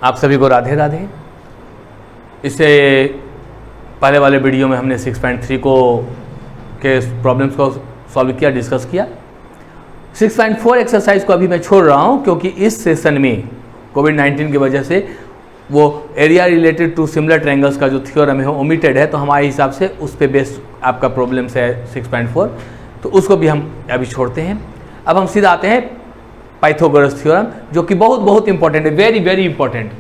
आप सभी को राधे राधे। इससे पहले वाले वीडियो में हमने 6.3 के प्रॉब्लम्स को सॉल्व किया, डिस्कस किया। 6.4 एक्सरसाइज को अभी मैं छोड़ रहा हूं क्योंकि इस सेशन में कोविड-19 की वजह से वो area related to similar triangles का जो थ्योरम है वो ओमिटेड है, तो हमारे हिसाब से उस पे बेस्ड आपका प्रॉब्लम्स है 6.4, तो उसको भी हम अभी छोड़ते हैं। अब हम सीधा आते हैं पाइथागोरस थ्योरम, जो कि बहुत बहुत इंपॉर्टेंट है, वेरी वेरी इंपॉर्टेंट।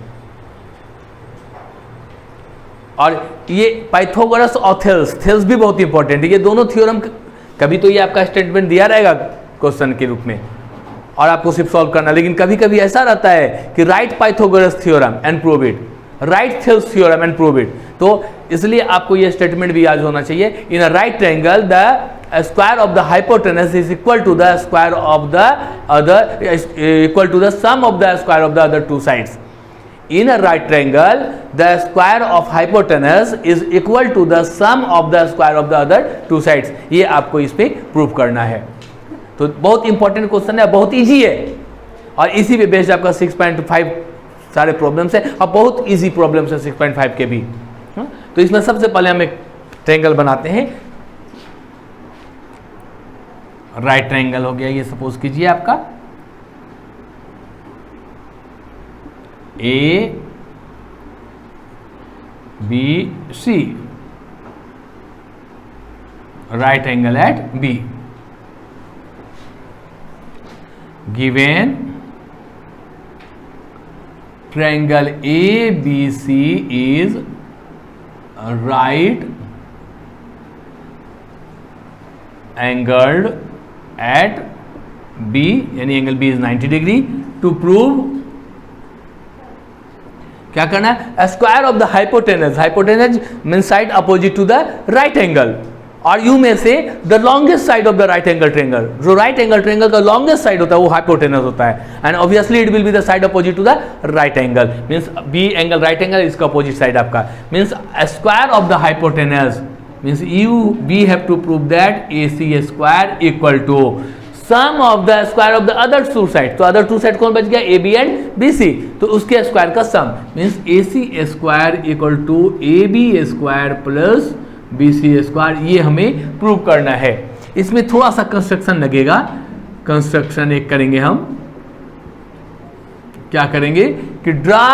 और ये पाइथागोरस और थेल्स भी बहुत इंपॉर्टेंट है। ये दोनों थ्योरम कभी तो ये आपका स्टेटमेंट दिया रहेगा क्वेश्चन के रूप में और आपको सिर्फ सॉल्व करना, लेकिन कभी कभी ऐसा रहता है कि right Pythagoras theorem and prove it, right Thales theorem and prove it. तो इसलिए आपको ये स्टेटमेंट भी याद होना चाहिए। In a right triangle the square of the hypotenuse is equal to the square of the other equal to the sum of the square of the other two sides. In a right triangle, the square of hypotenuse is equal to the sum of the square of the other two sides. ये आपको इस पे prove करना है। तो बहुत important question है, बहुत इजी है और इसी पे बेस्ड आपका 6.5 सारे प्रॉब्लम्स है और बहुत इजी प्रॉब्लम्स है 6.5 के भी। तो इसमें सबसे पहले हम एक ट्रायंगल बनाते हैं। राइट ट्रायंगल हो गया ये, सपोज कीजिए आपका A B C, right angle at B, given triangle A B C is right angled at B, यानी angle B is 90 degree. To prove क्या करना है, square of the hypotenuse, hypotenuse mean side opposite to the right angle, और यू में से the longest side of the right angle triangle. जो right angle triangle का लॉन्गेस्ट साइड होता है वो हाइपोटेनस होता है, and obviously it will be the side opposite to the right angle, means B angle right angle, इसका opposite side आपका, means square of the hypotenuse means we have to prove that AC square equal to sum of the square of the other two sides। तो other two side कौन बच गया, AB and BC, तो उसके square का सम means AC square equal to AB square plus BC square। ये हमें prove करना है। इसमें थोड़ा सा कंस्ट्रक्शन लगेगा। कंस्ट्रक्शन एक करेंगे हम, क्या करेंगे कि draw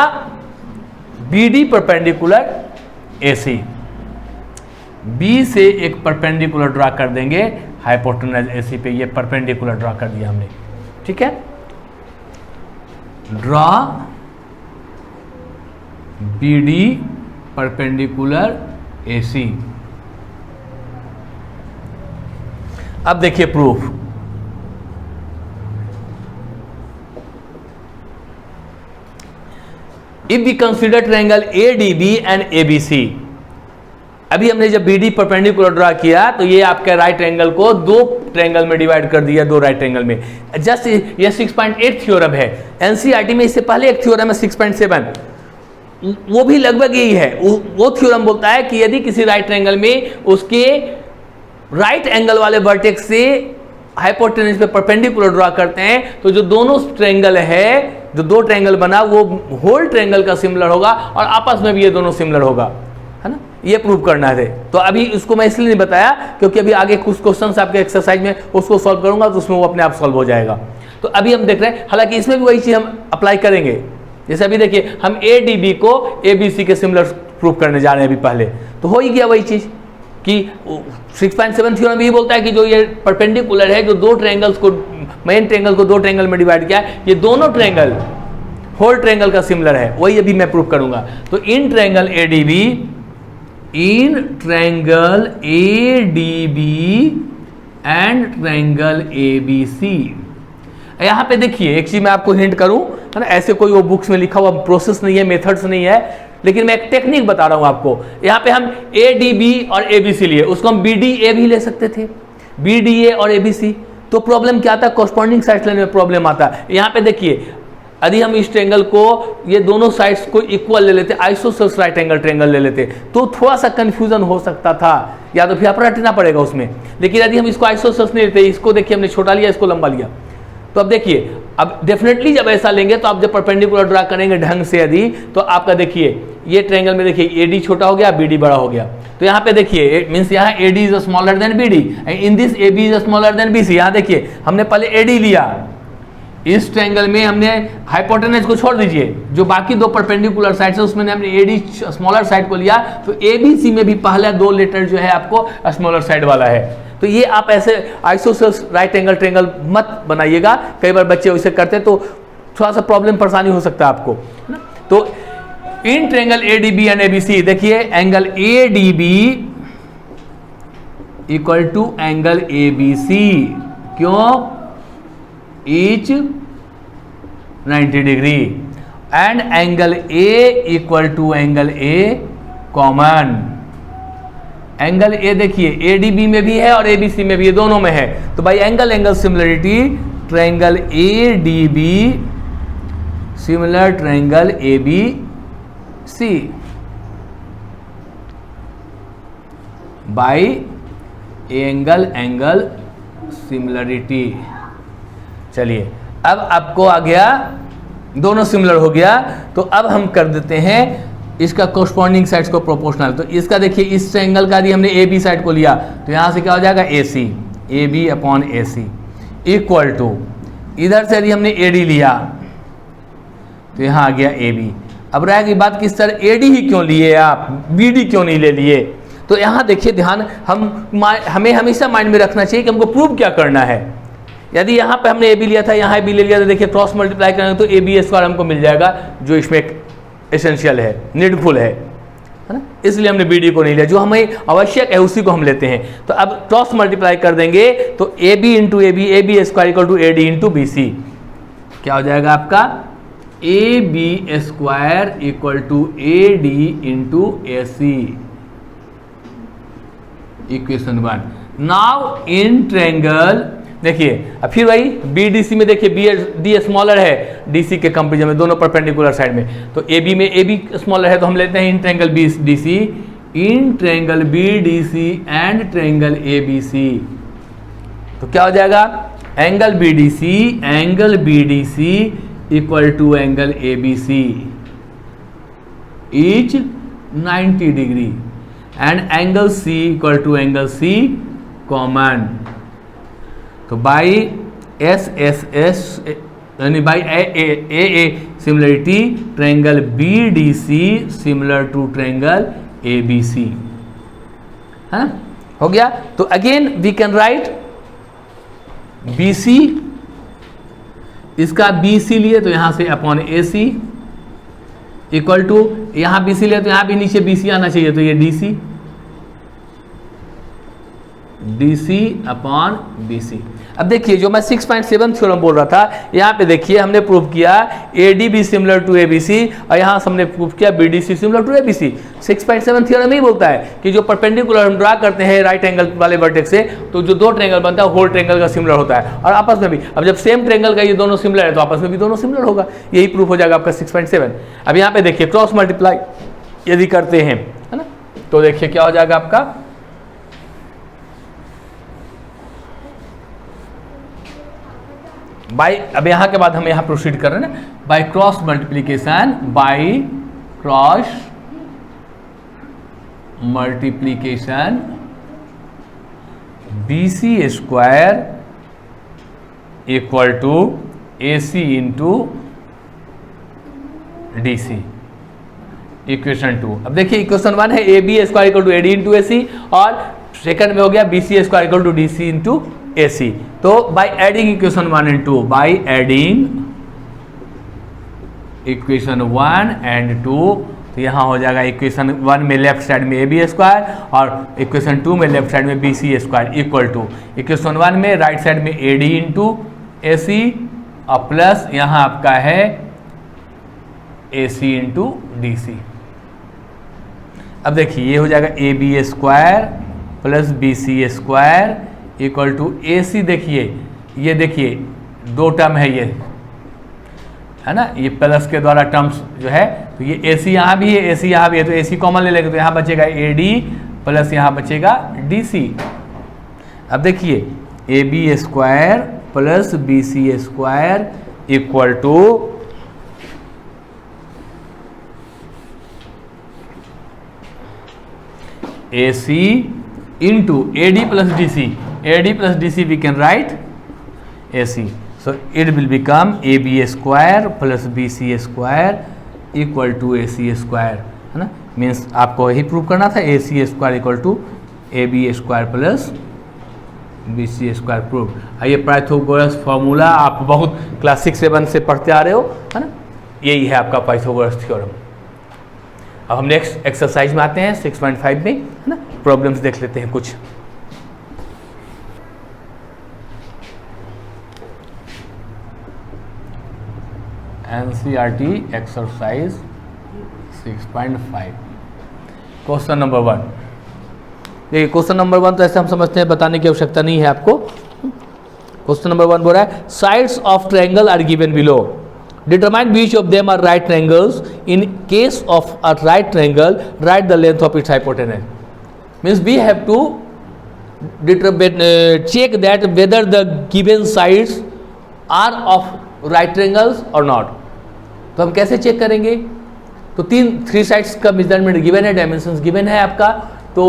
BD perpendicular AC, B से एक परपेंडिकुलर ड्रा कर देंगे हाइपोटेनस AC पे। ये परपेंडिकुलर ड्रा कर दिया हमने, ठीक है। Draw BD perpendicular AC। अब देखिए proof, if we consider triangle ADB and ABC। अभी हमने जब BD परपेंडिकुलर ड्रा किया तो ये आपके राइट एंगल को दो ट्रायंगल में डिवाइड कर दिया, दो राइट एंगल में। जस्ट ये 6.8 थ्योरम है। एनसीईआरटी में इससे पहले एक थ्योरम है 6.7, वो भी लगभग यही है। वो थ्योरम बोलता है कि यदि किसी राइट ट्रायंगल में उसके राइट एंगल वाले वर्टेक्स से हाइपोटेनस पे परपेंडिकुलर ड्रा करते हैं तो जो दोनों ट्रायंगल है, जो दो ट्रायंगल बना वो होल ट्रायंगल का सिमिलर होगा और आपस में भी ये दोनों सिमिलर होगा, है ना। ये प्रूव करना है। तो अभी इसको मैं इसलिए नहीं बताया क्योंकि अभी आगे कुछ क्वेश्चंस आपके एक्सरसाइज में उसको सॉल्व करूंगा तो उसमें वो अपने आप सॉल्व हो जाएगा। तो अभी हम देख रहे हैं, हालांकि इसमें भी वही चीज हम अप्लाई करेंगे। जैसे अभी देखिए हम ADB को ABC के सिमिलर प्रूव करने जा रहे हैं अभी पहले, तो हो ही गया वही चीज कि 6.7 थ्योरम भी बोलता है कि जो ये परपेंडिकुलर है, जो दो ट्रायंगल्स को, मेन ट्रायंगल को दो ट्रायंगल में डिवाइड किया, ये दोनों ट्रायंगल होल ट्रायंगल का सिमिलर है। वही अभी मैं प्रूव करूंगा। तो in triangle ADB, in triangle ADB and triangle ABC। यहां पे देखिए एक चीज मैं आपको हिंट करूं, है ना, ऐसे कोई वो बुक्स में लिखा हुआ प्रोसेस नहीं है, मेथड्स नहीं है, लेकिन मैं एक टेक्निक बता रहा हूं आपको। यहां पे हम ADB और ABC लिए, उसको हम BDA भी ले सकते थे, BDA और ABC। तो प्रॉब्लम क्या आता है, कॉरस्पॉन्डिंग साइड्स लेने में प्रॉब्लम आता है। यहां पे देखिए यदि हम इस ट्रायंगल को, ये दोनों साइड्स को इक्वल ले लेते, आइसोसेल्स राइट एंगल ट्रायंगल ले लेते, तो थोड़ा सा कंफ्यूजन हो सकता था, या तो फिर आप रटना पड़ेगा उसमें। लेकिन यदि हम इसको आइसोसेल्स नहीं लेते, इसको देखिए हमने छोटा लिया, इसको लंबा लिया, तो अब देखिए अब डेफिनेटली जब ऐसा लेंगे तो आप जब परपेंडिकुलर ड्रा करेंगे ढंग से यदि, तो आपका देखिए ये ट्रायंगल में देखिए AD छोटा हो गया, BD बड़ा हो गया। तो यहाँ पे देखिए मीन्स यहाँ AD is smaller than BD, in this AB is smaller than BC। यहाँ देखिए हमने पहले AD लिया, इस ट्रायंगल में हमने हाइपोटेनस को छोड़ दीजिए, जो बाकी दो परपेंडिकुलर साइड है उसमें हमने AD स्मॉलर साइड को लिया, तो ABC में भी पहला दो लेटर जो है आपको स्मॉलर साइड वाला है। तो ये आप ऐसे आइसोसेल्स राइट एंगल ट्रायंगल मत बनाइएगा, कई बार बच्चे वैसे करते हैं तो थोड़ा सा प्रॉब्लम परेशानी हो सकता है आपको, है ना। तो in triangle ADB and ABC देखिए angle ADB equal to angle ABC, क्यों? Each 90 degree, and angle A equal to angle A common. Angle A देखिए ADB में भी है और ABC में भी है, दोनों में है। तो भाई angle angle similarity triangle ADB similar triangle ABC bye angle angle similarity. चलिए अब आपको आ गया, दोनों सिमिलर हो गया, तो अब हम कर देते हैं इसका कोरस्पॉन्डिंग साइड्स को प्रोपोर्शनल। तो इसका देखिए इस ट्रायंगल का यदि हमने AB साइड को लिया तो यहाँ से क्या हो जाएगा AC, AB upon AC equal to, इधर से यदि हमने AD लिया तो यहाँ आ गया AB। अब रहेगी बात कि सर AD ही क्यों लिए आप, BD क्यों नहीं ले लिए? तो यहाँ देखिए ध्यान, हमें हमेशा माइंड में रखना चाहिए कि हमको प्रूव क्या करना है। यदि यहाँ पे हमने AB लिया था, यहाँ AB ले लिया, तो देखिए क्रॉस मल्टीप्लाई करेंगे तो AB स्क्वायर हमको मिल जाएगा, जो इसमें एसेंशियल है, नीडफुल है ना। इसलिए हमने BD को नहीं लिया, जो हमें आवश्यक है उसी को हम लेते हैं। तो अब क्रॉस मल्टीप्लाई कर देंगे तो AB into AB, AB square equal to AD into BC, क्या हो जाएगा आपका AB square equal to AD into AC, equation 1। Now in triangle देखिए, अब फिर वही BDC में देखिए D स्मॉलर है DC के कंपेरिजन में, दोनों परपेंडिकुलर साइड में। तो AB में AB स्मॉलर है तो हम लेते हैं in triangle BDC, in triangle BDC and triangle ABC। तो क्या हो जाएगा angle BDC equal to angle ABC each 90 degree, and angle C equal to angle C common. तो बाई SSS यानी by AA similarity triangle BDC similar to triangle ABC, है ना, हो गया। तो again we can write BC, इसका BC लिए तो यहां से अपॉन AC इक्वल टू, यहां BC लिए तो यहां भी नीचे BC आना चाहिए, तो ये DC अपॉन BC। अब देखिए जो मैं 6.7 थ्योरम बोल रहा था, यहाँ पे देखिए हमने प्रूव किया ADB सिमिलर टू ABC, और यहाँ हमने प्रूव किया BDC similar to ABC। 6.7 theorem ही बोलता है कि जो परपेंडिकुलर हम ड्रा करते हैं राइट एंगल वाले वर्टेक्स से, तो जो दो ट्रायंगल बनता है होल ट्रायंगल का सिमिलर होता है, और आपस में भी। अब जब सेम ट्रायंगल का ये दोनों सिमिलर है तो आपस में भी दोनों सिमिलर होगा, यही प्रूफ हो जाएगा आपका 6.7। अब यहाँ पे देखिए क्रॉस मल्टीप्लाई यदि करते हैं, है ना, तो देखिए क्या हो जाएगा आपका बाय, अब यहाँ के बाद हम यहाँ प्रोसीड कर रहे हैं ना, by cross multiplication, by cross multiplication BC square equal to AC into DC, equation 2। अब देखिए इक्वेशन 1 है AB square equal to AD into AC, और सेकंड में हो गया BC square equal to DC into AC। तो by adding equation 1 and 2, by adding equation 1 and 2, तो यहाँ हो जाएगा इक्वेशन 1 में लेफ्ट साइड में AB स्क्वायर और इक्वेशन 2 में लेफ्ट साइड में BC square equal to equation 1 में राइट साइड में AD इंटू AC और प्लस यहाँ आपका है AC इंटू DC। अब देखिए ये हो जाएगा AB square plus BC square equal to AC। देखिए ये देखिए दो टर्म है ये, है ना, ये प्लस के द्वारा टर्म्स जो है, तो ये AC यहाँ भी है, AC यहाँ भी है, तो AC कॉमन ले लेंगे तो यहाँ बचेगा AD प्लस यहाँ बचेगा DC। अब देखिए AB square plus BC square equal to AC into AD plus DC. AD plus DC we can write AC. So it will become AB square plus BC square equal to AC square, है ना. Means आपको यही prove करना था, AC square equal to AB square plus BC square prove. ये Pythagoras formula आप बहुत class 6 7 से पढ़ते आ रहे हो, है ना. यही है आपका पाइथागोरस थ्योरम. अब हम नेक्स्ट एक्सरसाइज में आते हैं 6.5 में, है ना. प्रॉब्लम्स देख लेते हैं कुछ. NCERT exercise 6.5 question number 1. देखिए क्वेश्चन नंबर 1 तो ऐसे हम समझते हैं, बताने की आवश्यकता नहीं है आपको. क्वेश्चन नंबर 1 बोल रहा है sides of triangle are given below. Determine which of them are right triangles. In case of a right triangle, write the length of its hypotenuse. Means we have to check that whether the given sides are of right triangles or not. तो हम कैसे check करेंगे? तो 3 sides का measurement given है, dimensions given है आपका, तो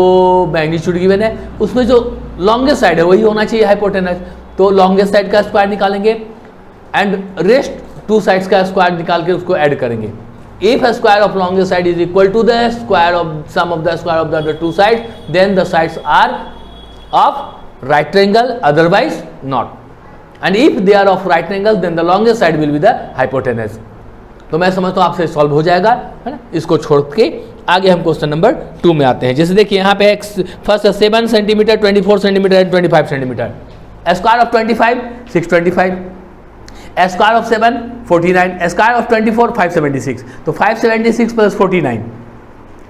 मैग्नीट्यूड गिवन है. उसमें जो लॉन्गेस्ट साइड है वही होना चाहिए हाइपोटेनस. तो लॉन्गेस्ट साइड का स्क्वायर निकालेंगे एंड रेस्ट 2 साइड्स का स्क्वायर निकाल के उसको ऐड करेंगे. If square of longest side is equal to the square of sum of the square of the other 2 side, then the sides are of right triangle, otherwise not. And if they are of right triangle then the longest side will be the hypotenuse. तो मैं समझता हूँ आपसे solve हो जाएगा, है ना. इसको छोड़ के आगे हम क्वेश्चन नंबर 2 में आते हैं. जैसे देखिए यहाँ पे first 7 centimetre, 24 centimetre and 25 centimetre. Square of 25 625, square of 7 49, square of 24 576. तो 576 प्लस 49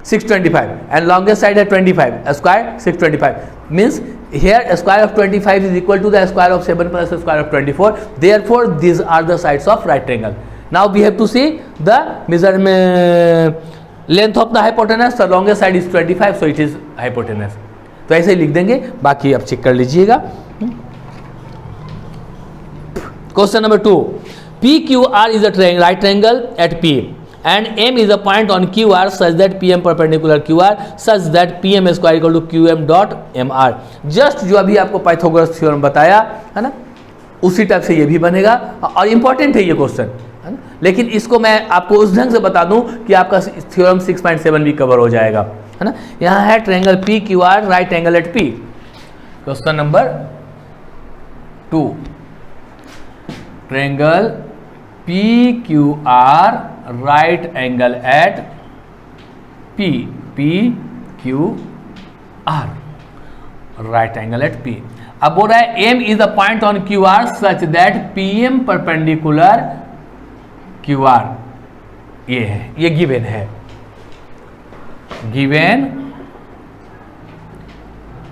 625 एंड लॉन्गेस्ट साइड है 25, square 625. Means here square of 25 is equal to the square of 7 plus the square of 24. Therefore these are the sides of right triangle. Now we have to see the measurement length of the hypotenuse. The longest side is 25, so it is hypotenuse. तो ऐसे ही लिख देंगे, बाकी आप check कर लीजिएगा. Question number 2. PQR is a right triangle at P and M is a point on QR such that PM perpendicular QR such that PM square equal to QM dot MR. Just जो अभी आपको Pythagoras theorem बताया है ना, उसी type से ये भी बनेगा और इंपॉर्टेंट है ये क्वेश्चन, है ना. लेकिन इसको मैं आपको उस ढंग से बता दूं कि आपका थ्योरम 6.7 भी कवर हो जाएगा, है ना. यहाँ है triangle PQR right angle at P. Question number 2. Triangle PQR right angle at P. PQR right angle at P. अब बोल रहा है M is a point on QR such that PM perpendicular QR. ये है, ये गिवन है. Given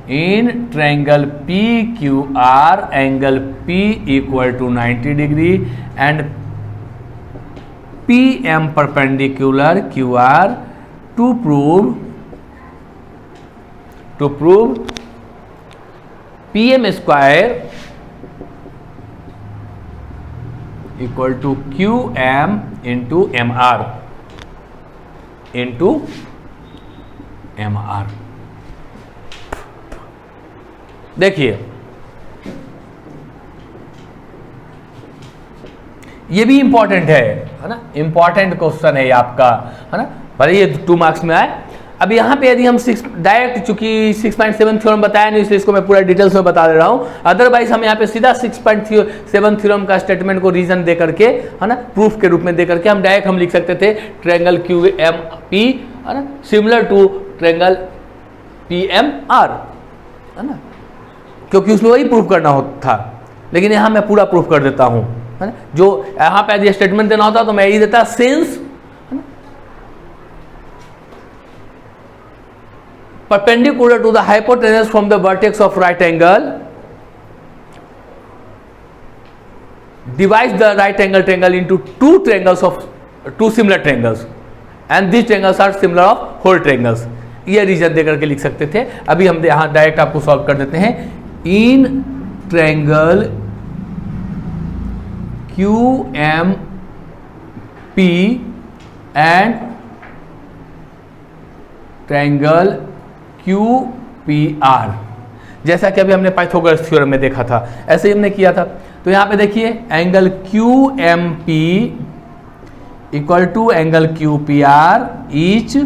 in triangle PQR angle P equal to 90 degree and PM perpendicular QR to prove PM square equal to QM into MR into MR. देखिए ये भी important है ना. Important question है ये आपका, है ना. भले ये 2 मार्क्स में आए. अब यहाँ पे यदि हम डायरेक्ट, चूंकि 6.7 थ्योरम बताया नहीं इसलिए इसको मैं पूरा डिटेल्स में बता दे रहा हूँ. अदरवाइज हम यहाँ पे सीधा 6.7 थ्योरम का स्टेटमेंट को रीजन दे करके, है ना, प्रूफ के रूप में दे करके हम डायरेक्ट लिख सकते थे ट्रायंगल QMP, है ना, सिमिलर टू ट्रायंगल PMR, है ना, क्योंकि उसमें वही प्रूफ करना था. लेकिन यहाँ मैं पूरा प्रूफ कर देता हूँ, है ना. जो यहाँ पे यदि स्टेटमेंट देना होता तो मैं यही देता, since perpendicular to the hypotenuse from the vertex of right angle divides the right angle triangle into two similar triangles and these triangles are similar of whole triangles. ये रीजन देकर के लिख सकते थे. अभी हम यहाँ डायरेक्ट आपको सॉल्व कर देते हैं. In triangle QMP and triangle QPR, जैसा कि अभी हमने पाइथागोरस थ्योरम में देखा था, ऐसे ही हमने किया था। तो यहां पे देखिए angle QMP equal to angle QPR each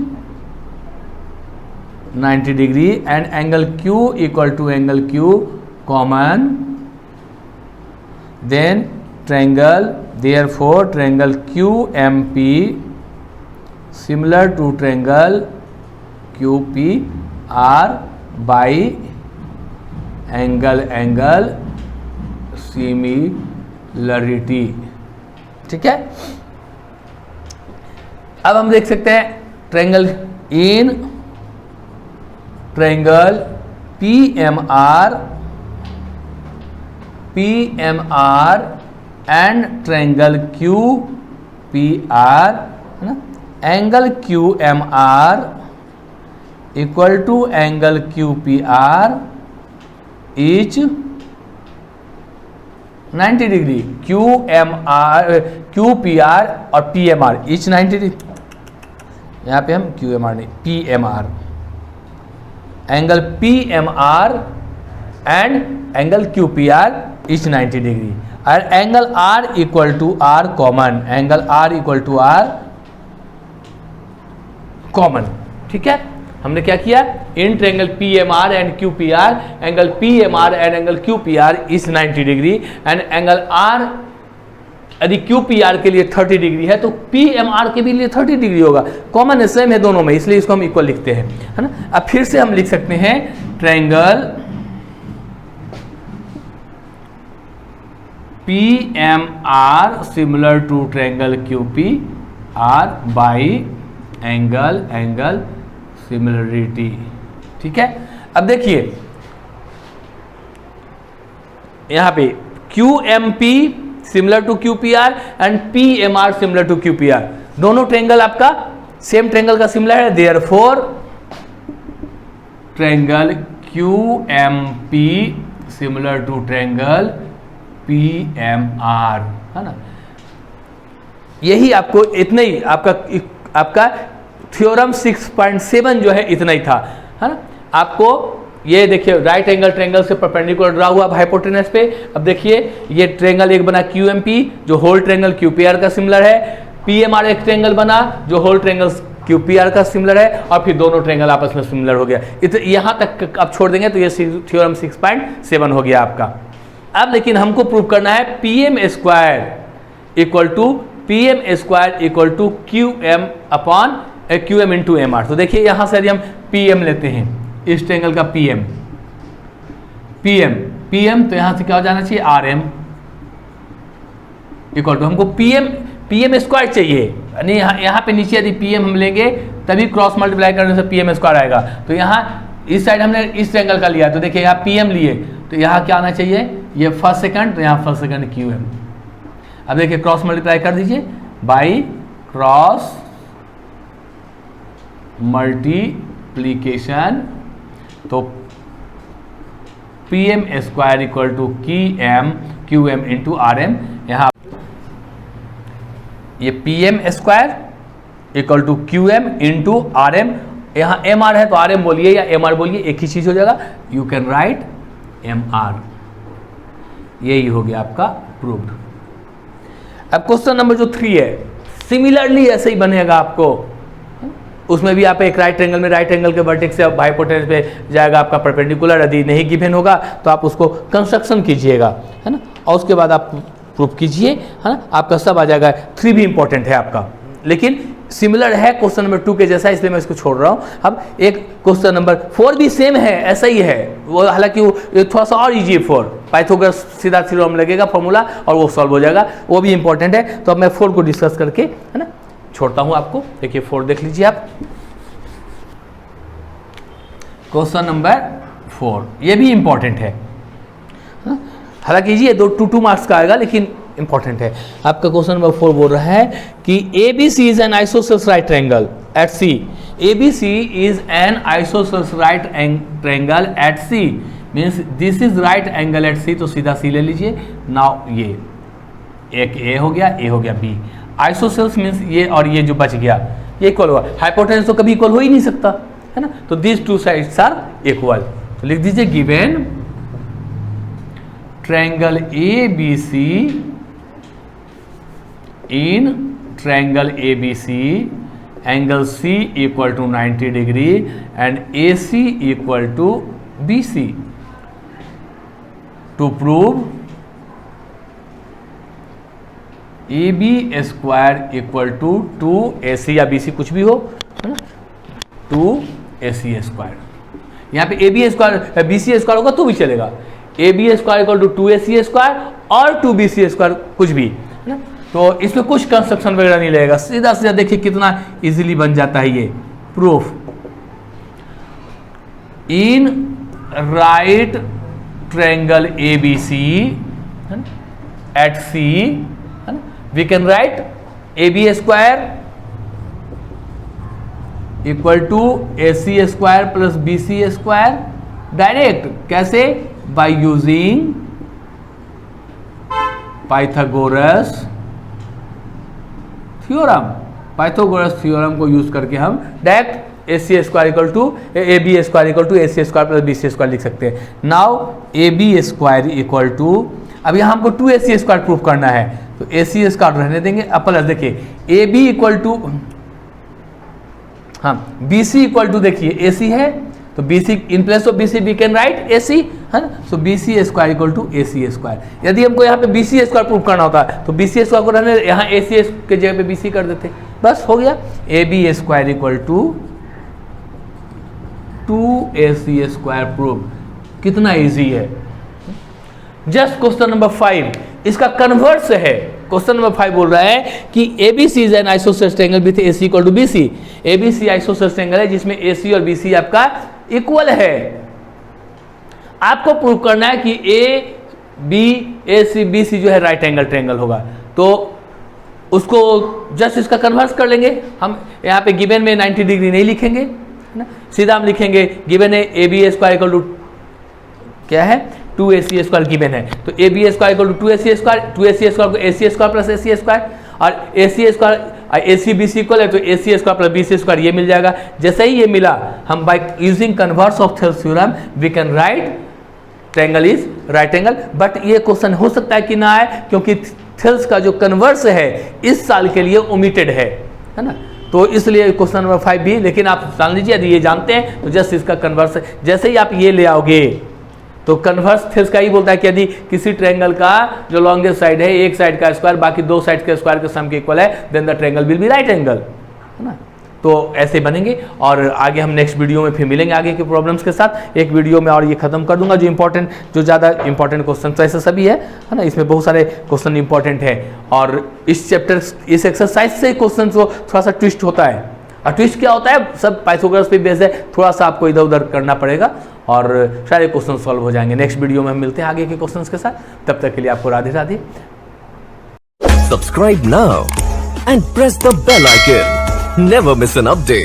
90 degree and angle Q equal to angle Q common, then triangle, therefore triangle QMP similar to triangle QPR by angle similarity। ठीक है, अब हम देख सकते हैं triangle in triangle PMR and triangle QPR, है ना, angle QMR equal to angle QPR each 90 degree, QPR और PMR ईच 90 डिग्री, यहाँ पे हम QMR नहीं PMR, angle PMR and angle QPR each 90 degree, और angle R equal to R common, angle R equal to R common. ठीक है, हमने क्या किया, इन triangle PMR and QPR, angle PMR and angle QPR is 90 degree and angle R यदि QPR के लिए 30 डिग्री है तो PMR के भी लिए 30 डिग्री होगा, कॉमन है, सेम है दोनों में, इसलिए इसको हम इक्वल लिखते हैं, है ना। अब फिर से हम लिख सकते हैं triangle PMR similar to triangle QPR by angle similarity. ठीक है, अब देखिए यहां पे QMP similar to QPR and PMR similar to QPR, दोनों ट्रायंगल आपका सेम ट्रायंगल का सिमिलर है, therefore triangle QMP similar to triangle PMR, है ना। यही आपको इतना ही आपका थ्योरम 6.7 जो है इतना ही था, है ना। आपको ये देखिए राइट एंगल ट्रायंगल से परपेंडिकुलर ड्रा हुआ हाइपोटेनस पे। अब देखिए ये ट्रायंगल एक बना QMP जो होल ट्रायंगल QPR का सिमिलर है, PMR एक ट्रायंगल बना जो होल ट्रायंगल QPR का सिमिलर है, और फिर दोनों ट्रायंगल आपस में सिमिलर हो गया। यहां तक आप छोड़ देंगे तो ये थ्योरम 6.7 हो गया आपका। अब लेकिन हमको प्रूव करना है PM square equal to QM into MR। तो देखिए यहां से यदि हम PM लेते हैं, इस ट्रायंगल का PM तो यहां से क्या हो जाना चाहिए RM इक्वल टू, हमको PM स्क्वायर चाहिए, यानी यहाँ पे नीचे यदि PM हम लेंगे तभी क्रॉस मल्टीप्लाई करने से PM स्क्वायर आएगा। तो यहाँ इस साइड हमने इस ट्रायंगल का लिया, तो देखिए यहाँ PM लिए तो यहाँ क्या आना चाहिए, ये फर्स्ट सेकंड, तो यहाँ फर्स्ट सेकंड QM। अब देखिए क्रॉस मल्टीप्लाई कर दीजिए, बाई क्रॉस मल्टीप्लीकेशन, तो PM square equal to QM into RM। यहाँ ये PM square equal to QM into RM, यहाँ MR है तो RM बोलिए या MR बोलिए, एक ही चीज हो जाएगा, यू कैन राइट MR। यही हो गया आपका प्रूव्ड। अब क्वेश्चन नंबर जो 3 है, सिमिलरली ऐसे ही बनेगा आपको, उसमें भी आप एक राइट एंगल में राइट एंगल के वर्टेक्स से हाइपोटेनस पे जाएगा आपका परपेंडिकुलर, यदि नहीं गिवन होगा तो आप उसको कंस्ट्रक्शन कीजिएगा, है ना, और उसके बाद आप प्रूफ कीजिए, है ना, आपका सब आ जाएगा। 3 भी इंपॉर्टेंट है आपका, लेकिन सिमिलर है क्वेश्चन नंबर 2 के जैसा, इसलिए मैं इसको छोड़ रहा हूँ। अब एक क्वेश्चन नंबर 4 भी सेम है, ऐसा ही है वो, हालांकि वो थोड़ा सा और इजी है। 4 पाइथागोरस सीधा थ्योरम लगेगा फॉर्मूला और वो सॉल्व हो जाएगा, वो भी इंपॉर्टेंट है। तो अब मैं 4 को डिस्कस करके, है ना, छोड़ता हूँ आपको। देखिए 4 देख लीजिए आप, क्वेश्चन नंबर 4, ये भी इंपॉर्टेंट है, हालांकि ये 2 मार्क्स का आएगा, लेकिन इंपॉर्टेंट है। आपका क्वेश्चन नंबर 4 बोल रहा है कि ABC is an isosceles right triangle at C। ABC is an isosceles right triangle at C, means this is right angle at C, तो सीधा C ले लीजिए। नाउ ये एक ए हो गया बी। आइसोसेल्स मीन्स ये और ये जो बच गया ये इक्वल हुआ। हाइपोटेनस तो कभी इक्वल हो ही नहीं सकता, है ना। तो this two sides are equal. तो लिख दीजिए given triangle A B C in triangle A B C angle C equal to 90 degree and A C equal to B C to prove A B square equal to 2ac या bc कुछ भी हो, है ना, 2ac square. यहाँ पे A B square B C square होगा तो भी चलेगा। A B square equal to 2ac square और 2bc स्क्वायर कुछ भी, है ना। तो इसमें कुछ कंस्ट्रक्शन वगैरह नहीं लगेगा, सीधा सीधा देखिए कितना इजीली बन जाता है ये proof. In right triangle A B C at C we can write AB square equal to AC square plus BC square direct. कैसे? by using Pythagoras theorem. Pythagoras theorem को यूज करके हम direct AC square equal to AB square equal to AC square plus BC square लिख सकते हैं। Now AB square equal to, अब यहाँ हमको 2AC स्क्वायर प्रूफ करना है तो AC स्क्वायर रहने देंगे। अब प्लस देखिए AB इक्वल टू, हाँ BC इक्वल टू, देखिए AC है तो BC in place of BC we can write AC, है ना। So BC square equal to AC square. यदि हमको यहाँ पे BC स्क्वायर प्रूफ करना होता तो BC स्क्वायर को रहने, यहाँ AC के जगह पे BC कर देते, बस हो गया। AB square equal to 2AC square proof. कितना इजी है। जस्ट क्वेश्चन नंबर 5 इसका कन्वर्स है। क्वेश्चन नंबर 5 बोल रहा है कि ABC is an isosceles triangle with AC equal to BC। ABC isosceles triangle है जिसमें AC और BC आपका इक्वल है। आपको प्रूव करना है कि ABC जो है राइट एंगल ट्रायंगल होगा। तो उसको जस्ट इसका कन्वर्स कर लेंगे हम। यहाँ पे गिवन में 90 डिग्री नहीं लिखेंगे, है ना, सीधा हम लिखेंगे गिवन है AB स्क्वायर इक्वल टू क्या है 2AC स्क्वायर गिवन है। तो AB square equal to 2AC square, 2AC square को AC square plus AC square, और AC square AC BC equal है तो AC square plus BC square ये मिल जाएगा। जैसे ही ये मिला हम by using converse of Thales theorem we can write triangle is right angle. But ये क्वेश्चन हो सकता है कि ना आए क्योंकि थेल्स का जो कन्वर्स है इस साल के लिए ओमिटेड है ना। तो इसलिए क्वेश्चन नंबर 5 भी, लेकिन आप जान लीजिए यदि ये जानते हैं तो जस्ट इसका कन्वर्स, जैसे ही आप ये ले आओगे तो कन्वर्स थेल्स का ही बोलता है कि यदि किसी ट्रायंगल का जो लॉन्गेस्ट साइड है एक साइड का स्क्वायर बाकी दो साइड के स्क्वायर के सम के इक्वल है then the triangle will be right angle, है ना। तो ऐसे बनेंगे और आगे हम नेक्स्ट वीडियो में फिर मिलेंगे आगे के प्रॉब्लम्स के साथ। एक वीडियो में और ये खत्म कर दूंगा जो इंपॉर्टेंट, जो ज़्यादा इंपॉर्टेंट क्वेश्चन तो ऐसे सभी है ना, इसमें बहुत सारे क्वेश्चन इंपॉर्टेंट है। और इस चैप्टर इस एक्सरसाइज से क्वेश्चन को थोड़ा सा ट्विस्ट होता है। और ट्विस्ट क्या होता है, सब पाइथागोरस पे बेस है, थोड़ा सा आपको इधर उधर करना पड़ेगा और सारे क्वेश्चन सॉल्व हो जाएंगे। नेक्स्ट वीडियो में हम मिलते हैं आगे के क्वेश्चंस के साथ। तब तक के लिए आपको Radhe Radhe. Subscribe now and press the bell icon. Never miss an update.